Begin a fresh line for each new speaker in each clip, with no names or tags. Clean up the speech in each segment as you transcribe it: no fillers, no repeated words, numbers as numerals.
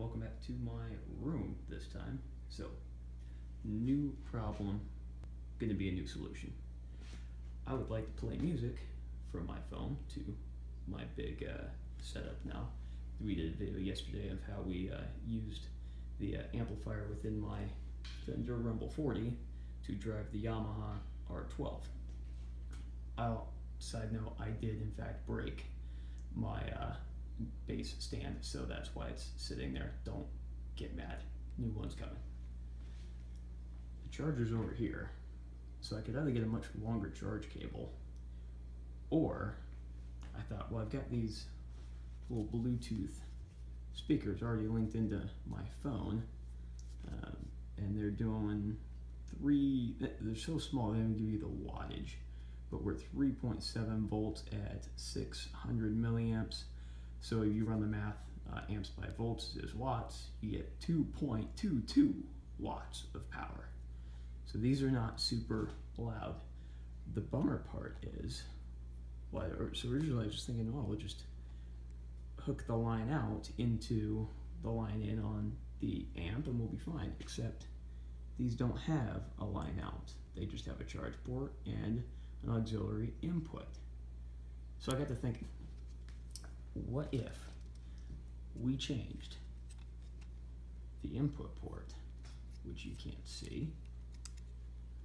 welcome back to my room this time. So, new problem, gonna be a new solution. I would like to play music from my phone to my big setup now. We did a video yesterday of how we used the amplifier within my Fender Rumble 40 to drive the Yamaha R12. Side note, I did in fact break my bass stand, so that's why it's sitting there. Don't get mad, new one's coming. The charger's over here, so I could either get a much longer charge cable, or I thought, well, I've got these little Bluetooth speakers already linked into my phone, and they're doing they're so small they don't give you the wattage, but we're 3.7 volts at 600 milliamps. So if you run the math, amps by volts is watts, you get 2.22 watts of power. So these are not super loud. The bummer part is, so originally I was just thinking, oh, we'll just hook the line out into the line in on the amp and we'll be fine, except these don't have a line out. They just have a charge port and an auxiliary input. So I got to thinking, what if we changed the input port, which you can't see?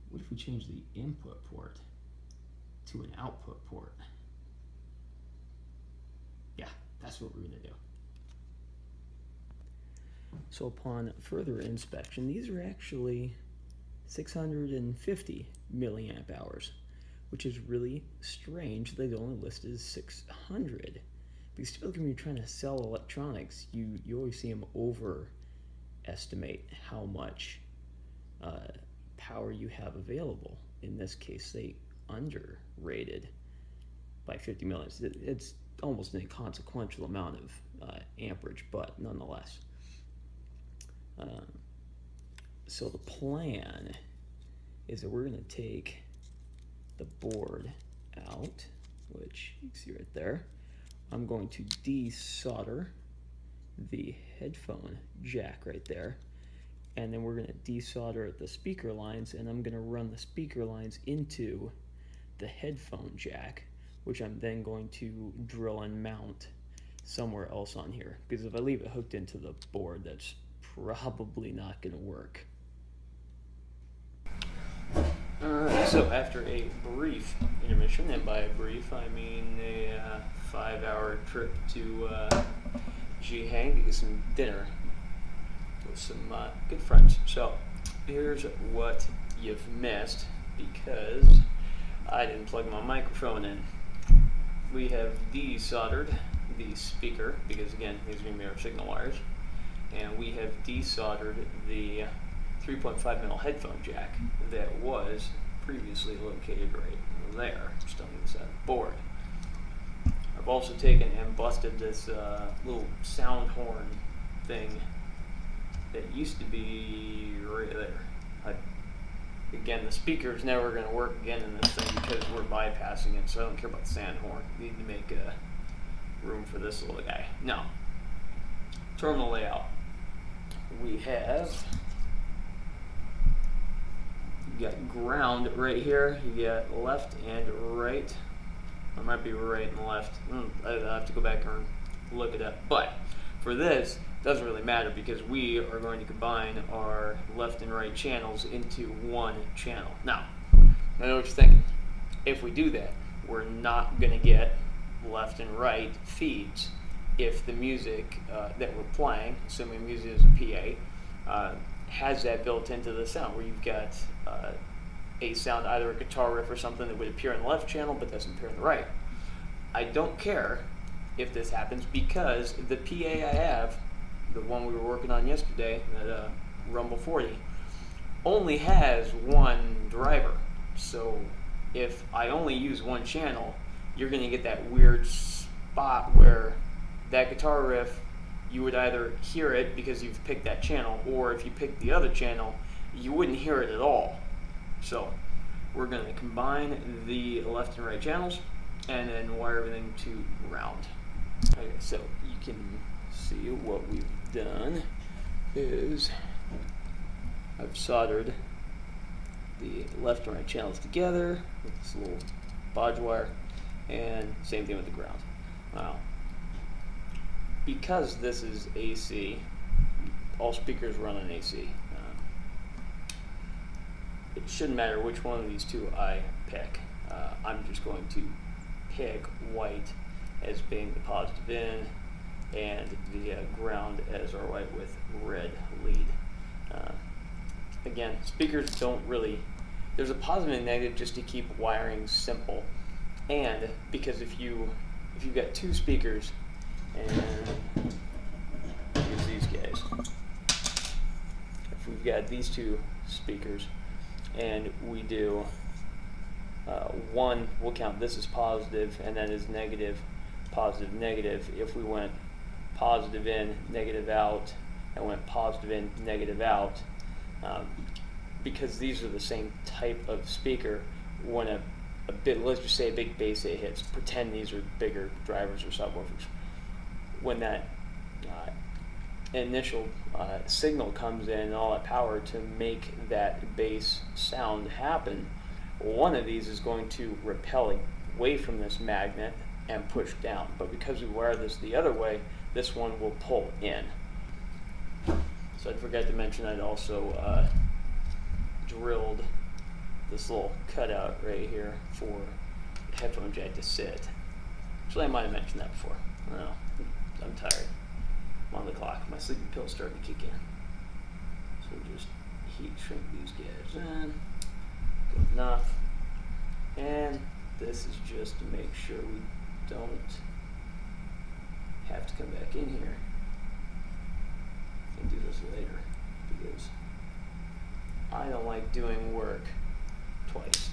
What if we changed the input port to an output port? Yeah, that's what we're gonna do. So upon further inspection, these are actually 650 milliamp hours, which is really strange. They only listed as 600. Because typically when you're trying to sell electronics, you always see them overestimate how much power you have available. In this case, they underrated by 50 milliamps. It's almost an inconsequential amount of amperage, but nonetheless. So the plan is that we're going to take the board out, which you can see right there. I'm going to desolder the headphone jack right there, and then we're going to desolder the speaker lines, and I'm going to run the speaker lines into the headphone jack, which I'm then going to drill and mount somewhere else on here, because if I leave it hooked into the board, that's probably not going to work. So after a brief intermission, and by brief I mean a 5-hour trip to Zhiheng to get some dinner with some good friends. So here's what you've missed because I didn't plug my microphone in. We have desoldered the speaker because again these are going to be our signal wires, and we have desoldered the 3.5 mil headphone jack that was previously located right there, just on the side of the board. I've also taken and busted this little sound horn thing that used to be right there. Again, the speaker is never going to work again in this thing because we're bypassing it, so I don't care about the sound horn. We need to make room for this little guy. Now, terminal layout. We have you got ground right here, you got left and right. It might be right and left. I have to go back and look at that. But for this, it doesn't really matter because we are going to combine our left and right channels into one channel. Now, I know what you're thinking. If we do that, we're not going to get left and right feeds if the music that we're playing, assuming music is a PA, has that built into the sound where you've got a sound, either a guitar riff or something that would appear in the left channel but doesn't appear in the right. I don't care if this happens because the PA I have, the one we were working on yesterday, that Rumble 40, only has one driver. So if I only use one channel, you're going to get that weird spot where that guitar riff, you would either hear it because you've picked that channel, or if you picked the other channel, you wouldn't hear it at all. So we're going to combine the left and right channels and then wire everything to ground. Okay, so you can see, what we've done is I've soldered the left and right channels together with this little bodge wire, and same thing with the ground. Now, because this is AC, all speakers run on AC. It shouldn't matter which one of these two I pick. I'm just going to pick white as being the positive in, and the ground as our white with red lead. Again, speakers don't really, there's a positive and negative just to keep wiring simple. And because if you've got two speakers, and here's these guys, if we've got these two speakers and we do one, we'll count this as positive and that is negative, positive, negative. If we went positive in, negative out, and went positive in, negative out, because these are the same type of speaker, when a bit, let's just say a big bass hit hits, pretend these are bigger drivers or subwoofers. When that initial signal comes in and all that power to make that bass sound happen, one of these is going to repel away from this magnet and push down. But because we wire this the other way, this one will pull in. So I forgot to mention I'd also drilled this little cutout right here for the headphone jack to sit. Actually, I might have mentioned that before. I don't know. I'm tired. I'm on the clock. My sleeping pill's starting to kick in. So we'll just heat shrink these guys in. Good enough. And this is just to make sure we don't have to come back in here and do this later, because I don't like doing work twice.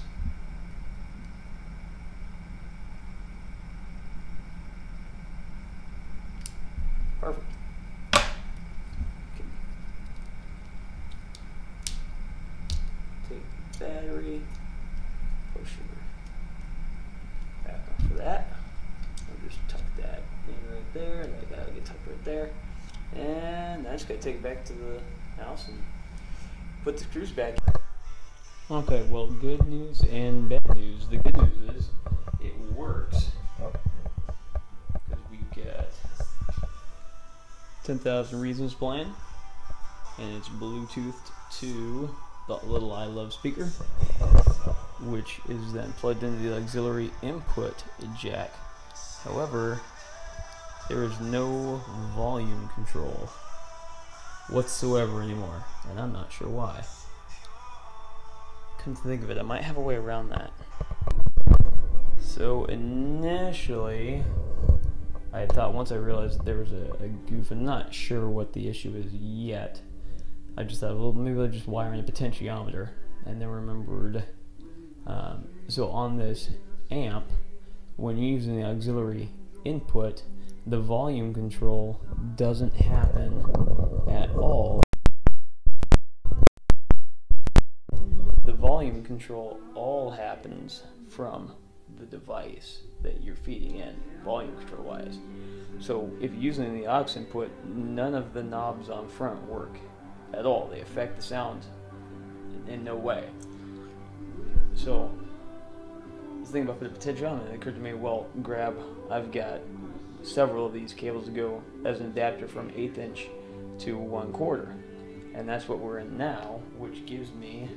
Perfect. Okay. Take the battery, push it back off of that. I'll just tuck that in right there, and that gotta get tucked right there. And I just gotta take it back to the house and put the screws back. Okay, well, good news and bad news. The good news is it works, because we've got 10,000 Reasons playing, and it's Bluetoothed to the little I Love speaker, which is then plugged into the auxiliary input jack. However, there is no volume control whatsoever anymore, and I'm not sure why. Come to think of it, I might have a way around that. So initially, I thought once I realized that there was a goof, and not sure what the issue is yet, I just thought, well, maybe I'll just wire in a potentiometer, and then remembered, so on this amp, when you're using the auxiliary input, the volume control doesn't happen at all. The volume control all happens from the device that you're feeding in, volume control wise. So if you're using the aux input, none of the knobs on front work at all. They affect the sound in no way. So I was thinking about putting a potentiometer, and it occurred to me, well, I've got several of these cables to go as an adapter from 1/8 inch to 1/4, and that's what we're in now, which gives me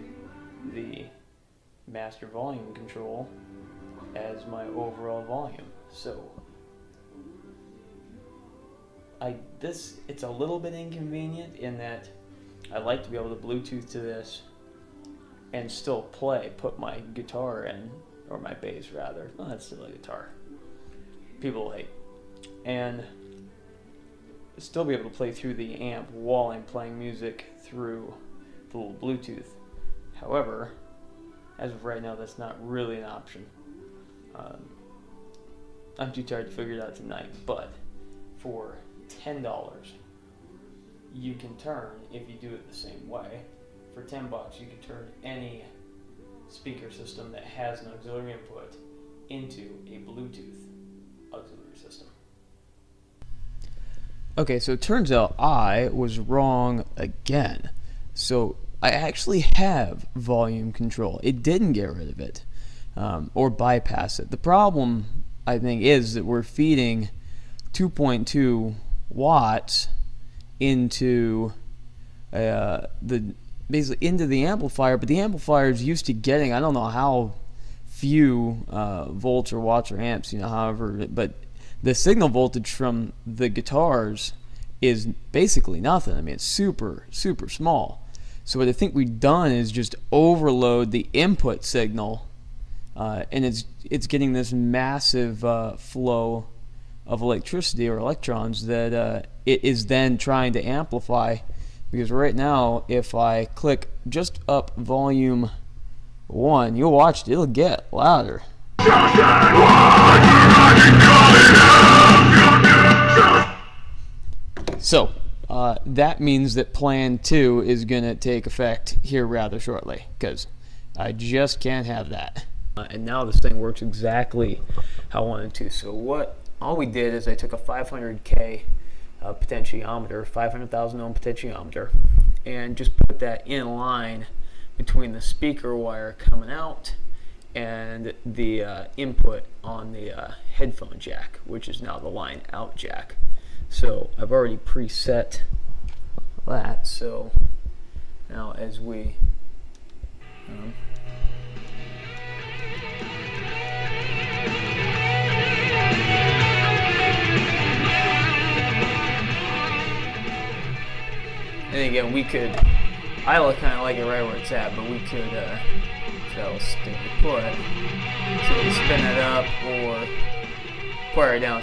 the master volume control as my overall volume. So it's a little bit inconvenient in that I like to be able to Bluetooth to this and still put my guitar in, or my bass rather. No, that's still a guitar. People hate. And still be able to play through the amp while I'm playing music through the little Bluetooth. However, as of right now, that's not really an option. I'm too tired to figure it out tonight, but for $10, you can turn, if you do it the same way, for $10 you can turn any speaker system that has an auxiliary input into a Bluetooth auxiliary system. Okay, so it turns out I was wrong again. So I actually have volume control. It didn't get rid of it or bypass it. The problem, I think, is that we're feeding 2.2 watts into basically into the amplifier, but the amplifier is used to getting, I don't know how few volts or watts or amps, however, but the signal voltage from the guitars is basically nothing. I mean, it's super small. So what I think we've done is just overload the input signal, and it's getting this massive flow of electricity or electrons that it is then trying to amplify. Because right now, if I click just up volume 1, you'll watch it, it'll get louder. So that means that plan 2 is going to take effect here rather shortly, because I just can't have that. And now this thing works exactly how I wanted to. So all we did is I took a 500K potentiometer, 500,000 ohm potentiometer, and just put that in line between the speaker wire coming out and the input on the headphone jack, which is now the line out jack. So I've already preset that. So now as we and again, we could, I kind of like it right where it's at, but we could, so stick it put, so we can spin it up or quiet it down.